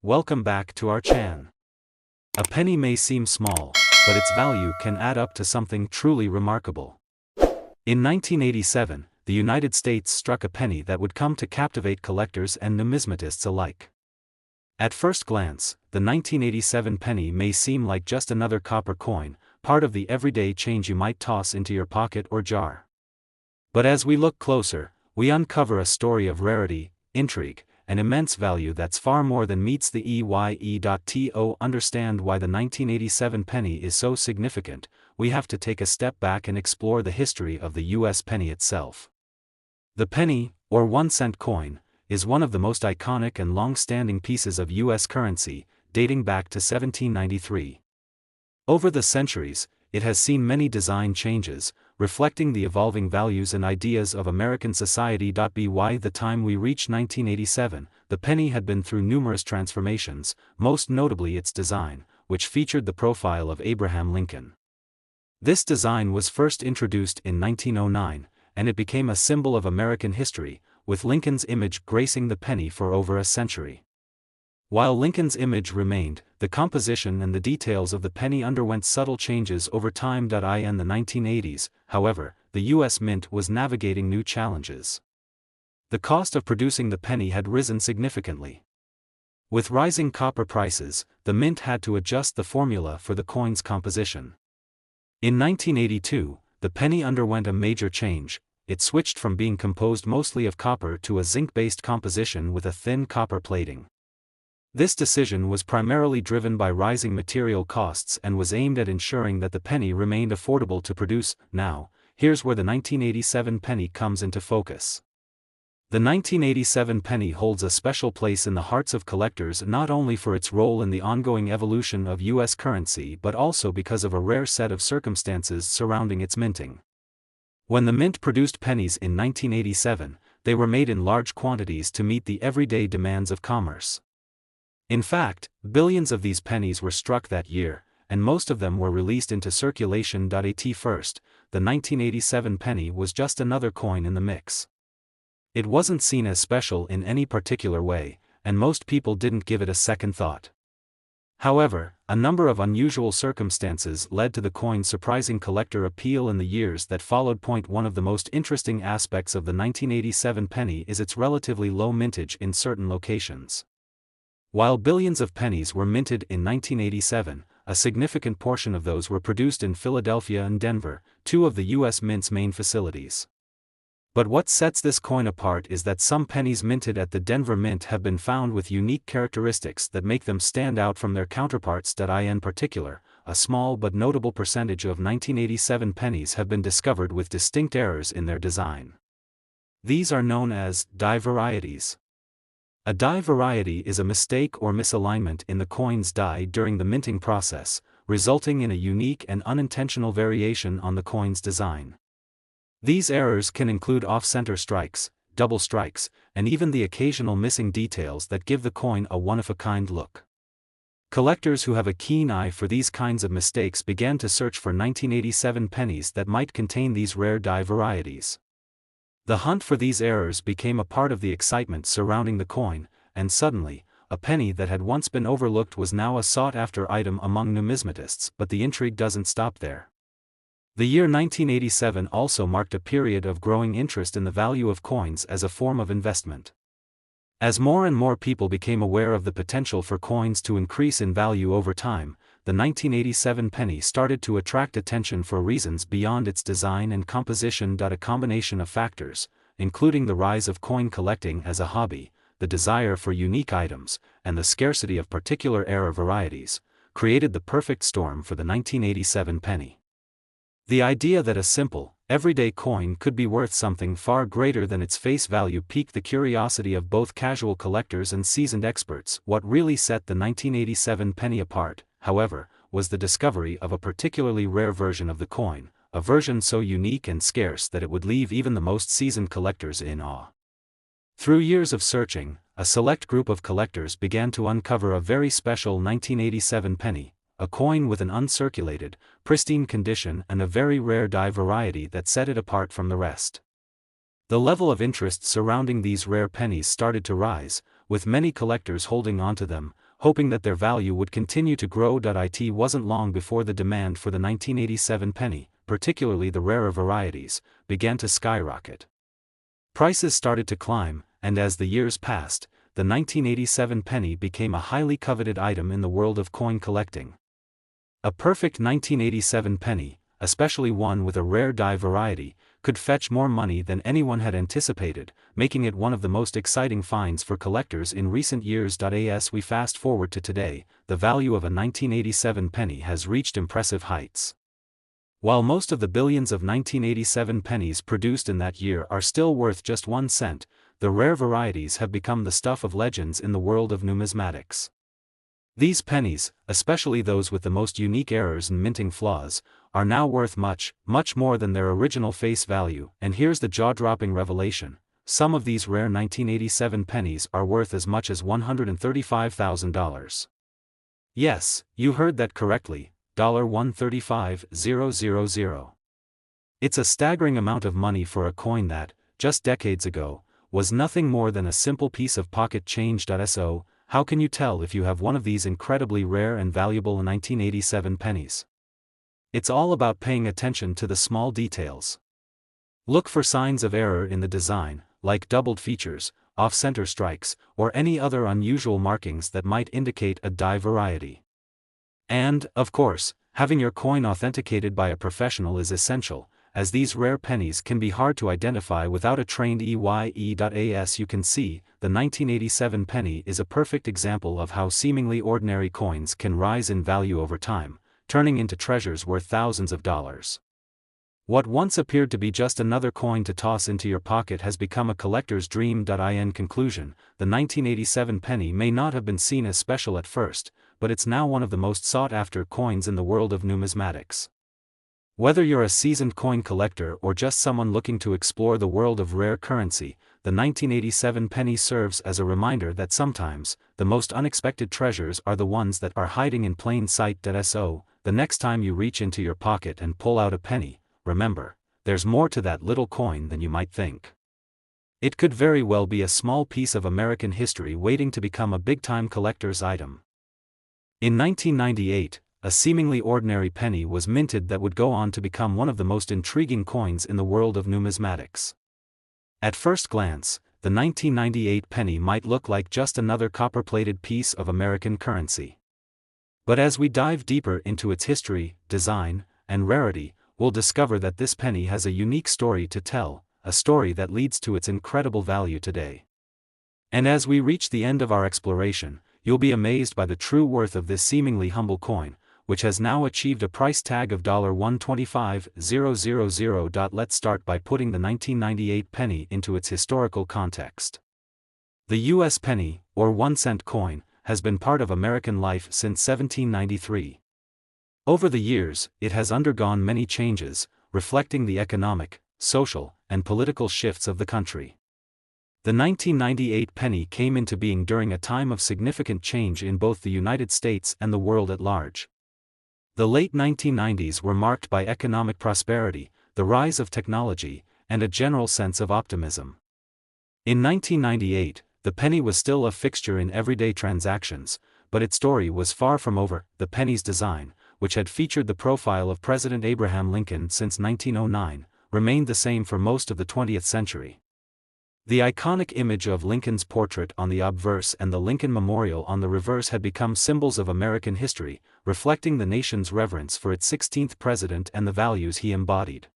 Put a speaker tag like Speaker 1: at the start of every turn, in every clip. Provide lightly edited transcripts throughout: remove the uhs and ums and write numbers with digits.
Speaker 1: Welcome back to our channel. A penny may seem small, but its value can add up to something truly remarkable. In 1987, the United States struck a penny that would come to captivate collectors and numismatists alike. At first glance, the 1987 penny may seem like just another copper coin, part of the everyday change you might toss into your pocket or jar. But as we look closer, we uncover a story of rarity, intrigue, and immense value that's far more than meets the eye. To understand why the 1987 penny is so significant, we have to take a step back and explore the history of the U.S. penny itself. The penny, or 1-cent coin, is one of the most iconic and long-standing pieces of U.S. currency, dating back to 1793. Over the centuries, it has seen many design changes, reflecting the evolving values and ideas of American society. By the time we reach 1987, the penny had been through numerous transformations, most notably its design, which featured the profile of Abraham Lincoln. This design was first introduced in 1909, and it became a symbol of American history, with Lincoln's image gracing the penny for over a century. While Lincoln's image remained, the composition and the details of the penny underwent subtle changes over time. In the 1980s, however, the U.S. Mint was navigating new challenges. The cost of producing the penny had risen significantly. With rising copper prices, the Mint had to adjust the formula for the coin's composition. In 1982, the penny underwent a major change. It switched from being composed mostly of copper to a zinc-based composition with a thin copper plating. This decision was primarily driven by rising material costs and was aimed at ensuring that the penny remained affordable to produce. Now, here's where the 1987 penny comes into focus. The 1987 penny holds a special place in the hearts of collectors not only for its role in the ongoing evolution of U.S. currency but also because of a rare set of circumstances surrounding its minting. When the Mint produced pennies in 1987, they were made in large quantities to meet the everyday demands of commerce. In fact, billions of these pennies were struck that year, and most of them were released into circulation. At first, the 1987 penny was just another coin in the mix. It wasn't seen as special in any particular way, and most people didn't give it a second thought. However, a number of unusual circumstances led to the coin's surprising collector appeal in the years that followed. One of the most interesting aspects of the 1987 penny is its relatively low mintage in certain locations. While billions of pennies were minted in 1987, a significant portion of those were produced in Philadelphia and Denver, two of the U.S. Mint's main facilities. But what sets this coin apart is that some pennies minted at the Denver Mint have been found with unique characteristics that make them stand out from their counterparts. In particular, a small but notable percentage of 1987 pennies have been discovered with distinct errors in their design. These are known as die varieties. A die variety is a mistake or misalignment in the coin's die during the minting process, resulting in a unique and unintentional variation on the coin's design. These errors can include off-center strikes, double strikes, and even the occasional missing details that give the coin a one-of-a-kind look. Collectors who have a keen eye for these kinds of mistakes began to search for 1987 pennies that might contain these rare die varieties. The hunt for these errors became a part of the excitement surrounding the coin, and suddenly, a penny that had once been overlooked was now a sought-after item among numismatists. But the intrigue doesn't stop there. The year 1987 also marked a period of growing interest in the value of coins as a form of investment. As more and more people became aware of the potential for coins to increase in value over time, the 1987 penny started to attract attention for reasons beyond its design and composition. A combination of factors, including the rise of coin collecting as a hobby, the desire for unique items, and the scarcity of particular era varieties, created the perfect storm for the 1987 penny. The idea that a simple, everyday coin could be worth something far greater than its face value piqued the curiosity of both casual collectors and seasoned experts. What really set the 1987 penny apart, however, was the discovery of a particularly rare version of the coin, a version so unique and scarce that it would leave even the most seasoned collectors in awe. Through years of searching, a select group of collectors began to uncover a very special 1987 penny, a coin with an uncirculated, pristine condition and a very rare die variety that set it apart from the rest. The level of interest surrounding these rare pennies started to rise, with many collectors holding onto them, hoping that their value would continue to grow. It wasn't long before the demand for the 1987 penny, particularly the rarer varieties, began to skyrocket. Prices started to climb, and as the years passed, the 1987 penny became a highly coveted item in the world of coin collecting. A perfect 1987 penny, especially one with a rare die variety, could fetch more money than anyone had anticipated, making it one of the most exciting finds for collectors in recent years. As we fast forward to today, the value of a 1987 penny has reached impressive heights. While most of the billions of 1987 pennies produced in that year are still worth just 1 cent, the rare varieties have become the stuff of legends in the world of numismatics. These pennies, especially those with the most unique errors and minting flaws, are now worth much, much more than their original face value. And here's the jaw-dropping revelation: some of these rare 1987 pennies are worth as much as $135,000. Yes, you heard that correctly, $135,000. It's a staggering amount of money for a coin that, just decades ago, was nothing more than a simple piece of pocket change. So, how can you tell if you have one of these incredibly rare and valuable 1987 pennies? It's all about paying attention to the small details. Look for signs of error in the design, like doubled features, off-center strikes, or any other unusual markings that might indicate a die variety. And, of course, having your coin authenticated by a professional is essential, as these rare pennies can be hard to identify without a trained EYE. As you can see, the 1987 penny is a perfect example of how seemingly ordinary coins can rise in value over time, turning into treasures worth thousands of dollars. What once appeared to be just another coin to toss into your pocket has become a collector's dream. In conclusion, the 1987 penny may not have been seen as special at first, but it's now one of the most sought-after coins in the world of numismatics. Whether you're a seasoned coin collector or just someone looking to explore the world of rare currency, the 1987 penny serves as a reminder that sometimes, the most unexpected treasures are the ones that are hiding in plain sight. So, the next time you reach into your pocket and pull out a penny, remember, there's more to that little coin than you might think. It could very well be a small piece of American history waiting to become a big-time collector's item. In 1998, a seemingly ordinary penny was minted that would go on to become one of the most intriguing coins in the world of numismatics. At first glance, the 1998 penny might look like just another copper-plated piece of American currency. But as we dive deeper into its history, design, and rarity, we'll discover that this penny has a unique story to tell, a story that leads to its incredible value today. And as we reach the end of our exploration, you'll be amazed by the true worth of this seemingly humble coin, which has now achieved a price tag of $125,000. Let's start by putting the 1998 penny into its historical context. The U.S. penny, or 1-cent coin, has been part of American life since 1793. Over the years, it has undergone many changes, reflecting the economic, social, and political shifts of the country. The 1998 penny came into being during a time of significant change in both the United States and the world at large. The late 1990s were marked by economic prosperity, the rise of technology, and a general sense of optimism. In 1998, the penny was still a fixture in everyday transactions, but its story was far from over. The penny's design, which had featured the profile of President Abraham Lincoln since 1909, remained the same for most of the 20th century. The iconic image of Lincoln's portrait on the obverse and the Lincoln Memorial on the reverse had become symbols of American history, reflecting the nation's reverence for its 16th president and the values he embodied.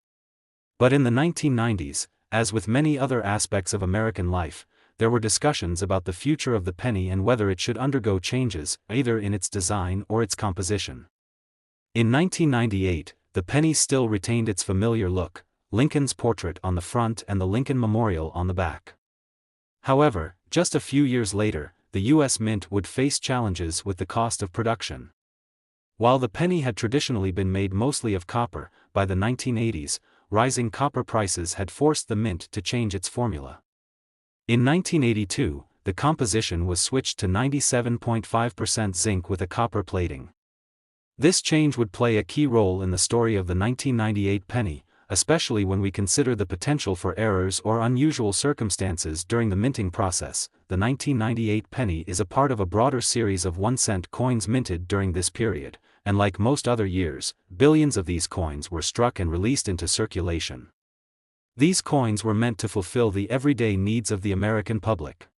Speaker 1: But in the 1990s, as with many other aspects of American life, there were discussions about the future of the penny and whether it should undergo changes, either in its design or its composition. In 1998, the penny still retained its familiar look, Lincoln's portrait on the front and the Lincoln Memorial on the back. However, just a few years later, the U.S. Mint would face challenges with the cost of production. While the penny had traditionally been made mostly of copper, by the 1980s, rising copper prices had forced the mint to change its formula. In 1982, the composition was switched to 97.5% zinc with a copper plating. This change would play a key role in the story of the 1998 penny, especially when we consider the potential for errors or unusual circumstances during the minting process. The 1998 penny is a part of a broader series of 1-cent coins minted during this period, and like most other years, billions of these coins were struck and released into circulation. These coins were meant to fulfill the everyday needs of the American public.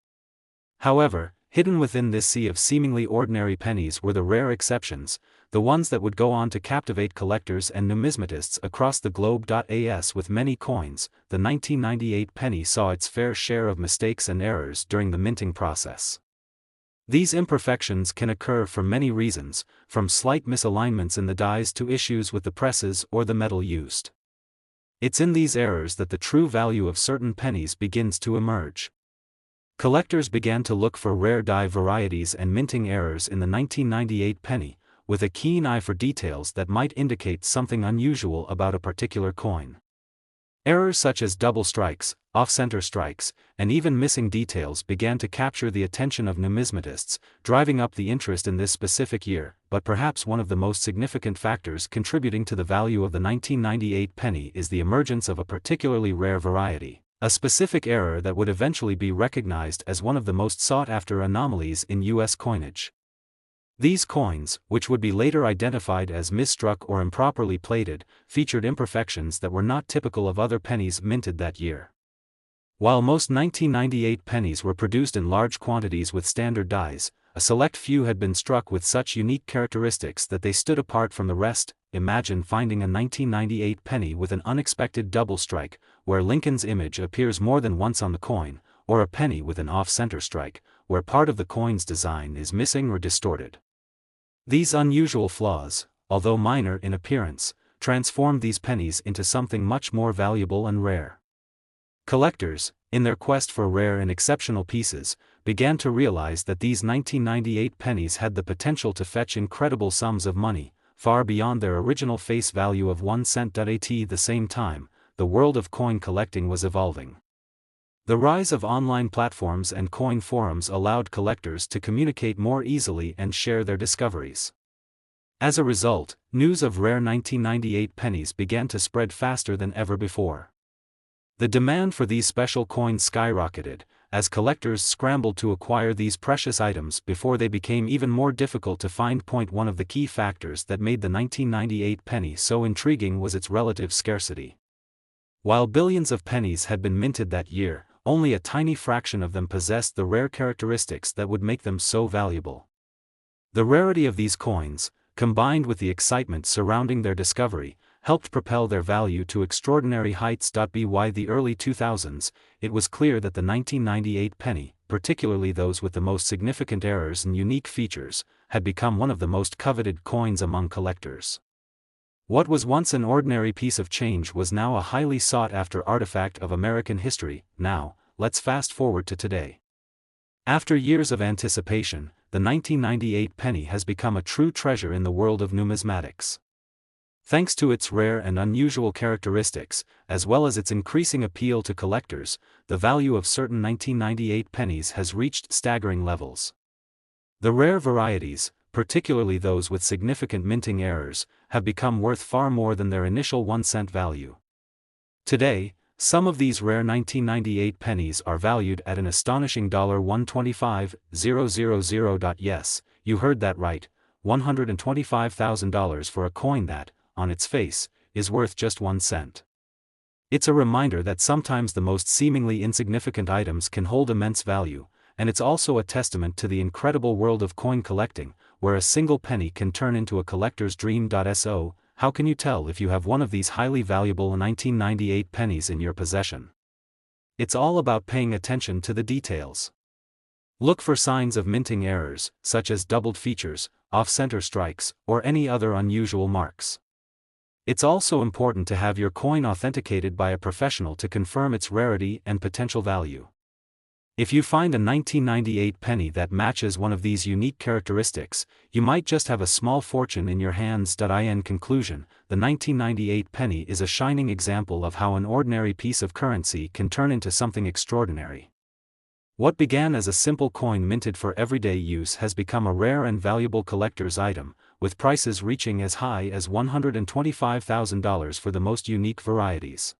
Speaker 1: However, hidden within this sea of seemingly ordinary pennies were the rare exceptions, the ones that would go on to captivate collectors and numismatists across the globe. As with many coins, the 1998 penny saw its fair share of mistakes and errors during the minting process. These imperfections can occur for many reasons, from slight misalignments in the dies to issues with the presses or the metal used. It's in these errors that the true value of certain pennies begins to emerge. Collectors began to look for rare die varieties and minting errors in the 1998 penny, with a keen eye for details that might indicate something unusual about a particular coin. Errors such as double strikes, off-center strikes, and even missing details began to capture the attention of numismatists, driving up the interest in this specific year. But perhaps one of the most significant factors contributing to the value of the 1998 penny is the emergence of a particularly rare variety, a specific error that would eventually be recognized as one of the most sought-after anomalies in U.S. coinage. These coins, which would be later identified as misstruck or improperly plated, featured imperfections that were not typical of other pennies minted that year. While most 1998 pennies were produced in large quantities with standard dies, a select few had been struck with such unique characteristics that they stood apart from the rest. Imagine finding a 1998 penny with an unexpected double strike, where Lincoln's image appears more than once on the coin, or a penny with an off-center strike, where part of the coin's design is missing or distorted. These unusual flaws, although minor in appearance, transformed these pennies into something much more valuable and rare. Collectors, in their quest for rare and exceptional pieces, began to realize that these 1998 pennies had the potential to fetch incredible sums of money, far beyond their original face value of 1 cent. At the same time, the world of coin collecting was evolving. The rise of online platforms and coin forums allowed collectors to communicate more easily and share their discoveries. As a result, news of rare 1998 pennies began to spread faster than ever before. The demand for these special coins skyrocketed, as collectors scrambled to acquire these precious items before they became even more difficult to find. One of the key factors that made the 1998 penny so intriguing was its relative scarcity. While billions of pennies had been minted that year, only a tiny fraction of them possessed the rare characteristics that would make them so valuable. The rarity of these coins, combined with the excitement surrounding their discovery, helped propel their value to extraordinary heights. By the early 2000s, it was clear that the 1998 penny, particularly those with the most significant errors and unique features, had become one of the most coveted coins among collectors. What was once an ordinary piece of change was now a highly sought-after artifact of American history. Now, let's fast forward to today. After years of anticipation, the 1998 penny has become a true treasure in the world of numismatics. Thanks to its rare and unusual characteristics, as well as its increasing appeal to collectors, the value of certain 1998 pennies has reached staggering levels. The rare varieties, particularly those with significant minting errors, have become worth far more than their initial 1 cent value. Today, some of these rare 1998 pennies are valued at an astonishing $125,000. Yes, you heard that right, $125,000 for a coin that, on its face, is worth just 1 cent. It's a reminder that sometimes the most seemingly insignificant items can hold immense value, and it's also a testament to the incredible world of coin collecting, where a single penny can turn into a collector's dream. So, how can you tell if you have one of these highly valuable 1998 pennies in your possession? It's all about paying attention to the details. Look for signs of minting errors, such as doubled features, off-center strikes, or any other unusual marks. It's also important to have your coin authenticated by a professional to confirm its rarity and potential value. If you find a 1998 penny that matches one of these unique characteristics, you might just have a small fortune in your hands. In conclusion, the 1998 penny is a shining example of how an ordinary piece of currency can turn into something extraordinary. What began as a simple coin minted for everyday use has become a rare and valuable collector's item, with prices reaching as high as $125,000 for the most unique varieties.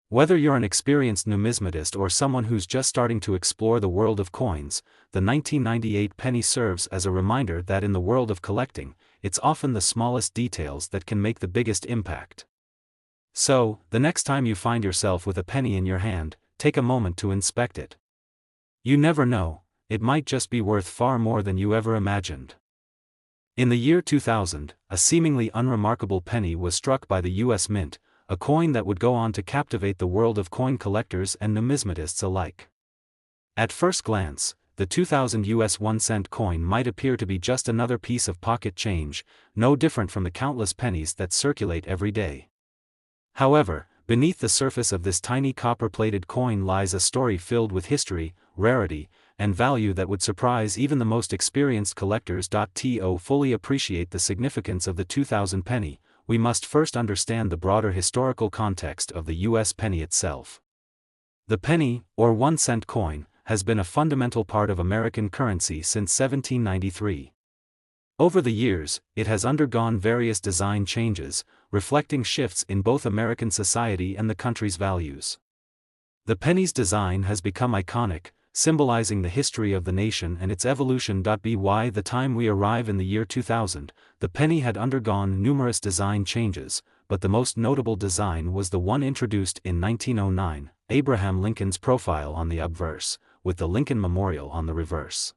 Speaker 1: Whether you're an experienced numismatist or someone who's just starting to explore the world of coins, the 1998 penny serves as a reminder that in the world of collecting, it's often the smallest details that can make the biggest impact. So, the next time you find yourself with a penny in your hand, take a moment to inspect it. You never know, it might just be worth far more than you ever imagined. In the year 2000, a seemingly unremarkable penny was struck by the U.S. Mint, a coin that would go on to captivate the world of coin collectors and numismatists alike. At first glance, the 2000 US 1-cent coin might appear to be just another piece of pocket change, no different from the countless pennies that circulate every day. However, beneath the surface of this tiny copper-plated coin lies a story filled with history, rarity, and value that would surprise even the most experienced collectors. To fully appreciate the significance of the 2000 penny, we must first understand the broader historical context of the U.S. penny itself. The penny, or 1-cent coin, has been a fundamental part of American currency since 1793. Over the years, it has undergone various design changes, reflecting shifts in both American society and the country's values. The penny's design has become iconic, symbolizing the history of the nation and its evolution. By the time we arrive in the year 2000, the penny had undergone numerous design changes, but the most notable design was the one introduced in 1909, Abraham Lincoln's profile on the obverse, with the Lincoln Memorial on the reverse.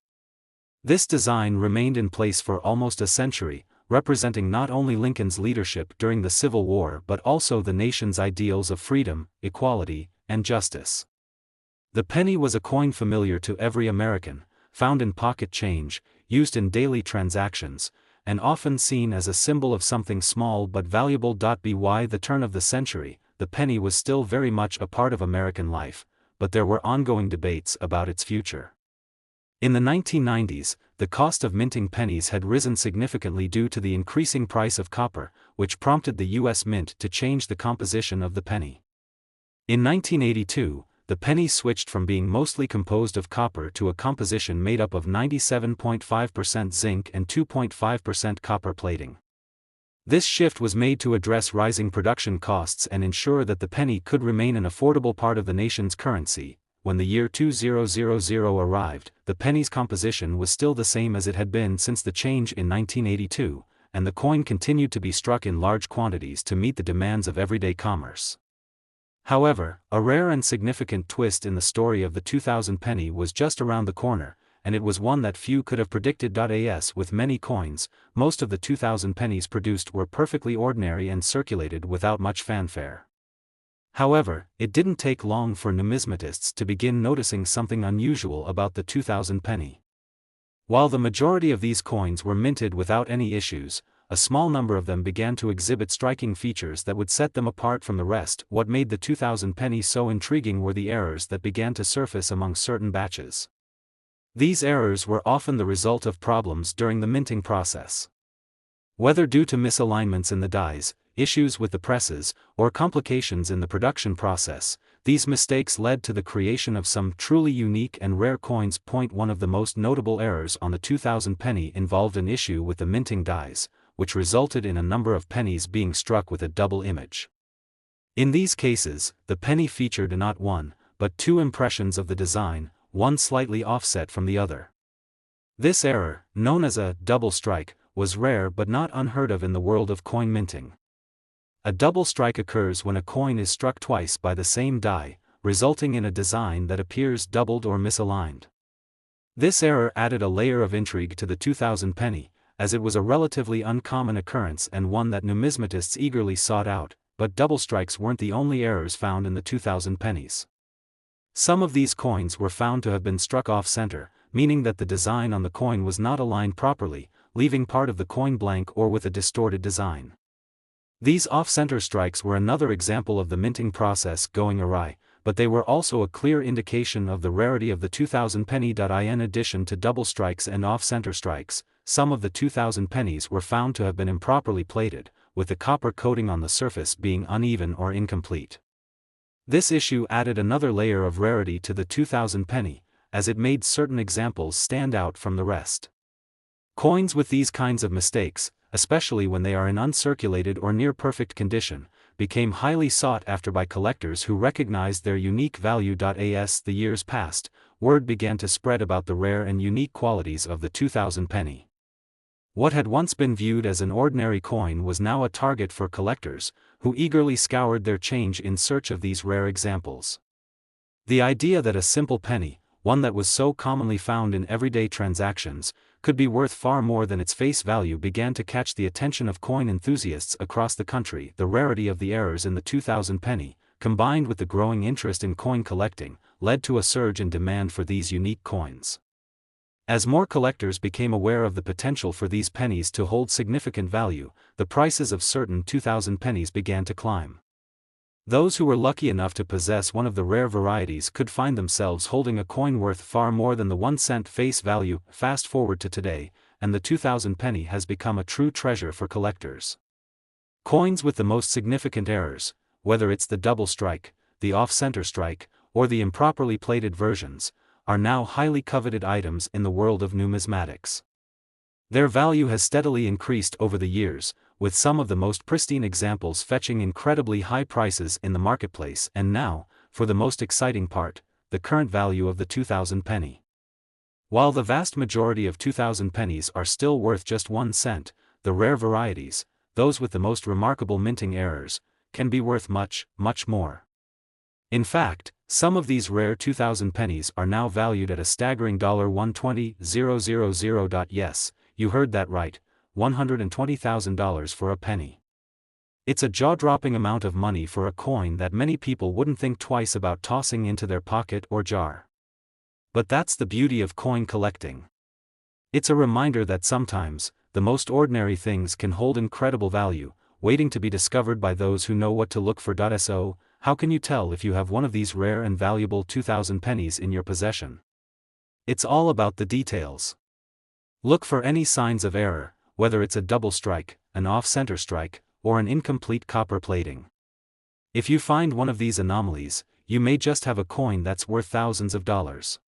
Speaker 1: This design remained in place for almost a century, representing not only Lincoln's leadership during the Civil War but also the nation's ideals of freedom, equality, and justice. The penny was a coin familiar to every American, found in pocket change, used in daily transactions, and often seen as a symbol of something small but valuable. By the turn of the century, the penny was still very much a part of American life, but there were ongoing debates about its future. In the 1990s, the cost of minting pennies had risen significantly due to the increasing price of copper, which prompted the U.S. Mint to change the composition of the penny. In 1982, the penny switched from being mostly composed of copper to a composition made up of 97.5% zinc and 2.5% copper plating. This shift was made to address rising production costs and ensure that the penny could remain an affordable part of the nation's currency. When the year 2000 arrived, the penny's composition was still the same as it had been since the change in 1982, and the coin continued to be struck in large quantities to meet the demands of everyday commerce. However, a rare and significant twist in the story of the 2000 penny was just around the corner, and it was one that few could have predicted. As with many coins, most of the 2000 pennies produced were perfectly ordinary and circulated without much fanfare. However, it didn't take long for numismatists to begin noticing something unusual about the 2000 penny. While the majority of these coins were minted without any issues, a small number of them began to exhibit striking features that would set them apart from the rest. What made the 2000 penny so intriguing were the errors that began to surface among certain batches. These errors were often the result of problems during the minting process. Whether due to misalignments in the dies, issues with the presses, or complications in the production process, these mistakes led to the creation of some truly unique and rare coins. One of the most notable errors on the 2000 penny involved an issue with the minting dies, which resulted in a number of pennies being struck with a double image. In these cases, the penny featured not one, but two impressions of the design, one slightly offset from the other. This error, known as a double strike, was rare but not unheard of in the world of coin minting. A double strike occurs when a coin is struck twice by the same die, resulting in a design that appears doubled or misaligned. This error added a layer of intrigue to the 2000 penny, as it was a relatively uncommon occurrence and one that numismatists eagerly sought out. But double strikes weren't the only errors found in the 2000 pennies. Some of these coins were found to have been struck off-center, meaning that the design on the coin was not aligned properly, leaving part of the coin blank or with a distorted design. These off-center strikes were another example of the minting process going awry, but they were also a clear indication of the rarity of the 2000 penny. In addition to double strikes and off-center strikes, some of the 2000 pennies were found to have been improperly plated, with the copper coating on the surface being uneven or incomplete. This issue added another layer of rarity to the 2000 penny, as it made certain examples stand out from the rest. Coins with these kinds of mistakes, especially when they are in uncirculated or near-perfect condition, became highly sought after by collectors who recognized their unique value. As the years passed, word began to spread about the rare and unique qualities of the 2000 penny. What had once been viewed as an ordinary coin was now a target for collectors, who eagerly scoured their change in search of these rare examples. The idea that a simple penny, one that was so commonly found in everyday transactions, could be worth far more than its face value began to catch the attention of coin enthusiasts across the country. The rarity of the errors in the 2000 penny, combined with the growing interest in coin collecting, led to a surge in demand for these unique coins. As more collectors became aware of the potential for these pennies to hold significant value, the prices of certain 2000 pennies began to climb. Those who were lucky enough to possess one of the rare varieties could find themselves holding a coin worth far more than the 1 cent face value. Fast forward to today, and the 2000 penny has become a true treasure for collectors. Coins with the most significant errors, whether it's the double strike, the off-center strike, or the improperly plated versions, are now highly coveted items in the world of numismatics. Their value has steadily increased over the years, with some of the most pristine examples fetching incredibly high prices in the marketplace. And now, for the most exciting part, the current value of the 2000 penny. While the vast majority of 2000 pennies are still worth just 1 cent, the rare varieties, those with the most remarkable minting errors, can be worth much, much more. In fact, some of these rare 2000 pennies are now valued at a staggering $120,000. Yes, you heard that right, $120,000 for a penny. It's a jaw-dropping amount of money for a coin that many people wouldn't think twice about tossing into their pocket or jar. But that's the beauty of coin collecting. It's a reminder that sometimes, the most ordinary things can hold incredible value, waiting to be discovered by those who know what to look for. So, how can you tell if you have one of these rare and valuable 2000 pennies in your possession? It's all about the details. Look for any signs of error, whether it's a double strike, an off-center strike, or an incomplete copper plating. If you find one of these anomalies, you may just have a coin that's worth thousands of dollars.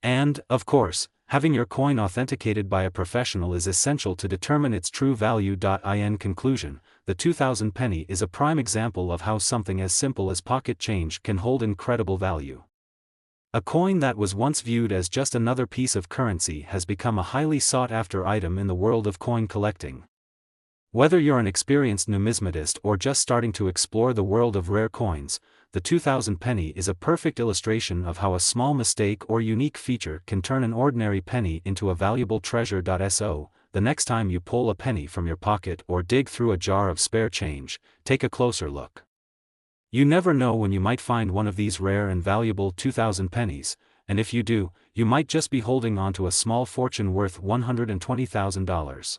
Speaker 1: And, of course, having your coin authenticated by a professional is essential to determine its true value. In conclusion, the 2000 penny is a prime example of how something as simple as pocket change can hold incredible value. A coin that was once viewed as just another piece of currency has become a highly sought-after item in the world of coin collecting. Whether you're an experienced numismatist or just starting to explore the world of rare coins, the 2000 penny is a perfect illustration of how a small mistake or unique feature can turn an ordinary penny into a valuable treasure. So, the next time you pull a penny from your pocket or dig through a jar of spare change, take a closer look. You never know when you might find one of these rare and valuable 2000 pennies, and if you do, you might just be holding on to a small fortune worth $120,000.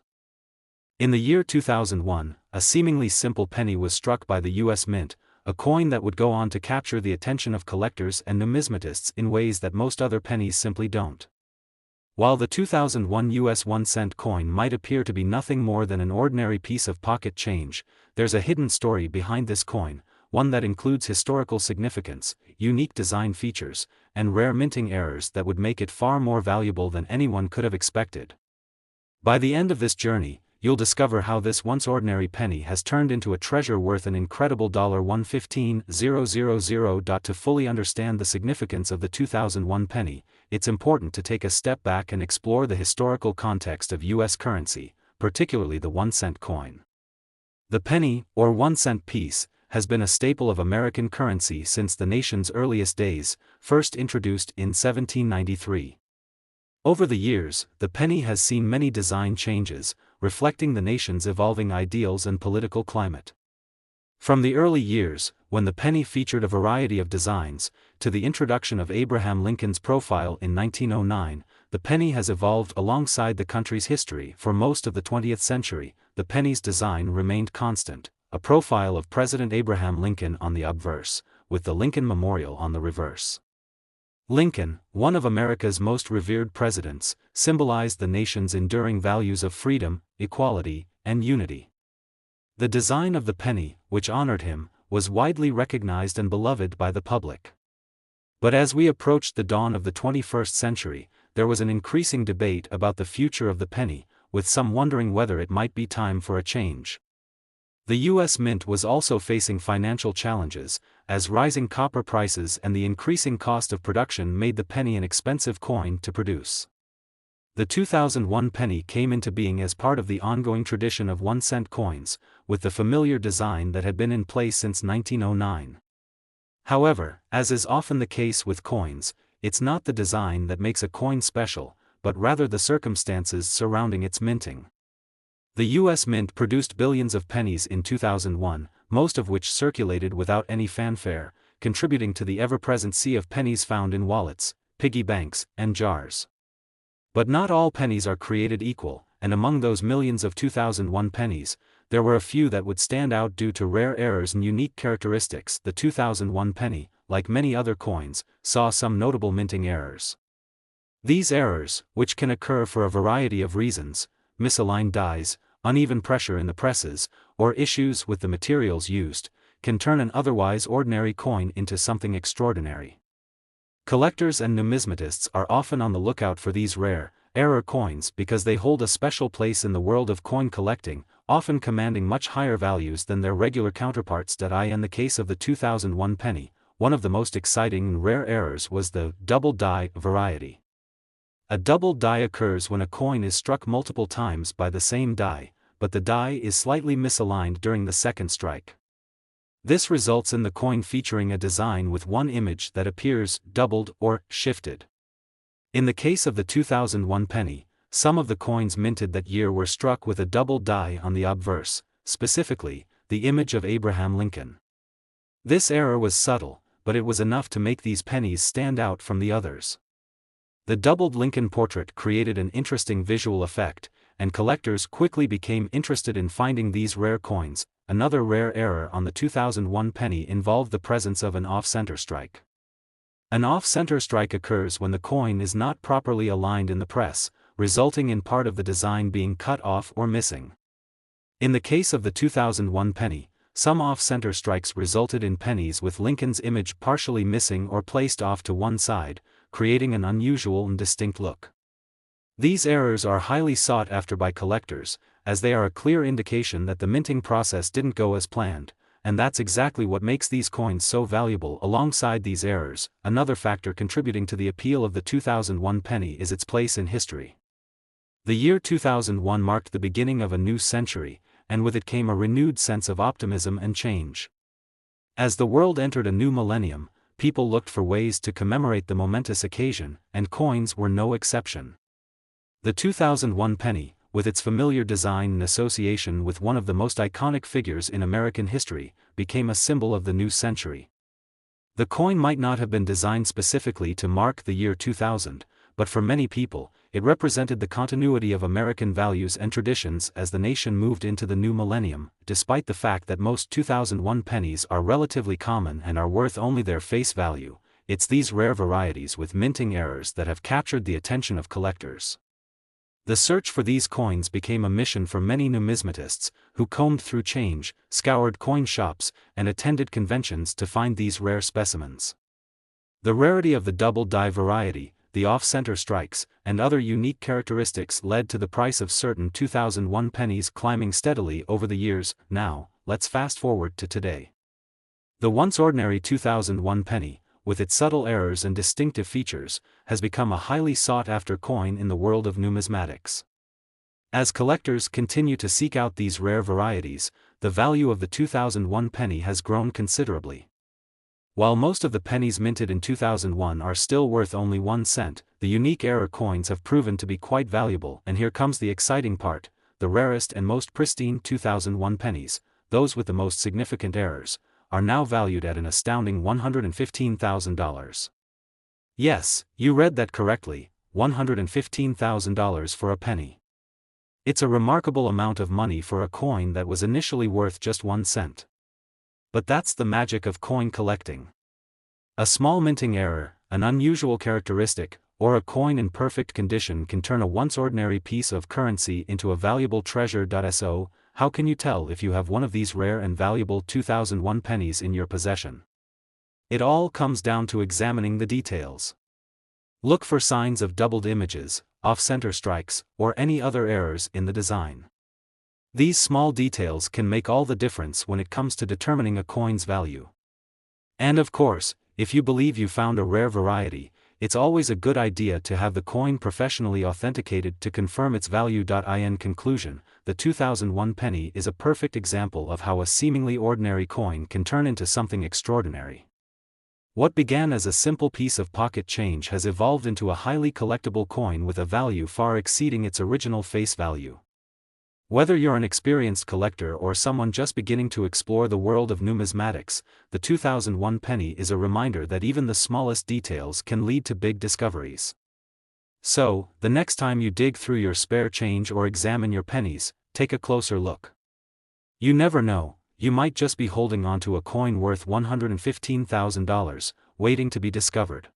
Speaker 1: In the year 2001, a seemingly simple penny was struck by the U.S. Mint, a coin that would go on to capture the attention of collectors and numismatists in ways that most other pennies simply don't. While the 2001 U.S. 1-cent coin might appear to be nothing more than an ordinary piece of pocket change, there's a hidden story behind this coin, one that includes historical significance, unique design features, and rare minting errors that would make it far more valuable than anyone could have expected. By the end of this journey, you'll discover how this once ordinary penny has turned into a treasure worth an incredible $115,000. To fully understand the significance of the 2001 penny, it's important to take a step back and explore the historical context of U.S. currency, particularly the 1-cent coin. The penny, or 1-cent piece, has been a staple of American currency since the nation's earliest days, first introduced in 1793. Over the years, the penny has seen many design changes, reflecting the nation's evolving ideals and political climate. From the early years, when the penny featured a variety of designs, to the introduction of Abraham Lincoln's profile in 1909, the penny has evolved alongside the country's history. For most of the 20th century, the penny's design remained constant, a profile of President Abraham Lincoln on the obverse, with the Lincoln Memorial on the reverse. Lincoln, one of America's most revered presidents, symbolized the nation's enduring values of freedom, equality, and unity. The design of the penny, which honored him, was widely recognized and beloved by the public. But as we approached the dawn of the 21st century, there was an increasing debate about the future of the penny, with some wondering whether it might be time for a change. The U.S. Mint was also facing financial challenges, as rising copper prices and the increasing cost of production made the penny an expensive coin to produce. The 2001 penny came into being as part of the ongoing tradition of 1-cent coins, with the familiar design that had been in place since 1909. However, as is often the case with coins, it's not the design that makes a coin special, but rather the circumstances surrounding its minting. The U.S. Mint produced billions of pennies in 2001, most of which circulated without any fanfare, contributing to the ever-present sea of pennies found in wallets, piggy banks, and jars. But not all pennies are created equal, and among those millions of 2001 pennies, there were a few that would stand out due to rare errors and unique characteristics. The 2001 penny, like many other coins, saw some notable minting errors. These errors, which can occur for a variety of reasons, misaligned dies, uneven pressure in the presses, or issues with the materials used, can turn an otherwise ordinary coin into something extraordinary. Collectors and numismatists are often on the lookout for these rare, error coins because they hold a special place in the world of coin collecting, often commanding much higher values than their regular counterparts. In the case of the 2001 penny, one of the most exciting and rare errors was the double die variety. A double die occurs when a coin is struck multiple times by the same die, but the die is slightly misaligned during the second strike. This results in the coin featuring a design with one image that appears doubled or shifted. In the case of the 2001 penny, some of the coins minted that year were struck with a double die on the obverse, specifically, the image of Abraham Lincoln. This error was subtle, but it was enough to make these pennies stand out from the others. The doubled Lincoln portrait created an interesting visual effect, and collectors quickly became interested in finding these rare coins. Another rare error on the 2001 penny involved the presence of an off-center strike. An off-center strike occurs when the coin is not properly aligned in the press, resulting in part of the design being cut off or missing. In the case of the 2001 penny, some off-center strikes resulted in pennies with Lincoln's image partially missing or placed off to one side, creating an unusual and distinct look. These errors are highly sought after by collectors, as they are a clear indication that the minting process didn't go as planned, and that's exactly what makes these coins so valuable. Alongside these errors, another factor contributing to the appeal of the 2001 penny is its place in history. The year 2001 marked the beginning of a new century, and with it came a renewed sense of optimism and change. As the world entered a new millennium, people looked for ways to commemorate the momentous occasion, and coins were no exception. The 2001 penny, with its familiar design and association with one of the most iconic figures in American history, became a symbol of the new century. The coin might not have been designed specifically to mark the year 2000, but for many people, it represented the continuity of American values and traditions as the nation moved into the new millennium. Despite the fact that most 2001 pennies are relatively common and are worth only their face value, it's these rare varieties with minting errors that have captured the attention of collectors. The search for these coins became a mission for many numismatists, who combed through change, scoured coin shops, and attended conventions to find these rare specimens. The rarity of the double die variety, the off-center strikes, and other unique characteristics led to the price of certain 2001 pennies climbing steadily over the years. Now, let's fast forward to today. The once ordinary 2001 penny, with its subtle errors and distinctive features, has become a highly sought-after coin in the world of numismatics. As collectors continue to seek out these rare varieties, the value of the 2001 penny has grown considerably. While most of the pennies minted in 2001 are still worth only 1 cent, the unique error coins have proven to be quite valuable. And here comes the exciting part: the rarest and most pristine 2001 pennies, those with the most significant errors, are now valued at an astounding $115,000. Yes, you read that correctly, $115,000 for a penny. It's a remarkable amount of money for a coin that was initially worth just 1 cent. But that's the magic of coin collecting. A small minting error, an unusual characteristic, or a coin in perfect condition can turn a once ordinary piece of currency into a valuable treasure. So, how can you tell if you have one of these rare and valuable 2001 pennies in your possession? It all comes down to examining the details. Look for signs of doubled images, off-center strikes, or any other errors in the design. These small details can make all the difference when it comes to determining a coin's value. And of course, if you believe you found a rare variety, it's always a good idea to have the coin professionally authenticated to confirm its value. In conclusion, the 2001 penny is a perfect example of how a seemingly ordinary coin can turn into something extraordinary. What began as a simple piece of pocket change has evolved into a highly collectible coin with a value far exceeding its original face value. Whether you're an experienced collector or someone just beginning to explore the world of numismatics, the 2001 penny is a reminder that even the smallest details can lead to big discoveries. So, the next time you dig through your spare change or examine your pennies, take a closer look. You never know, you might just be holding onto a coin worth $115,000, waiting to be discovered.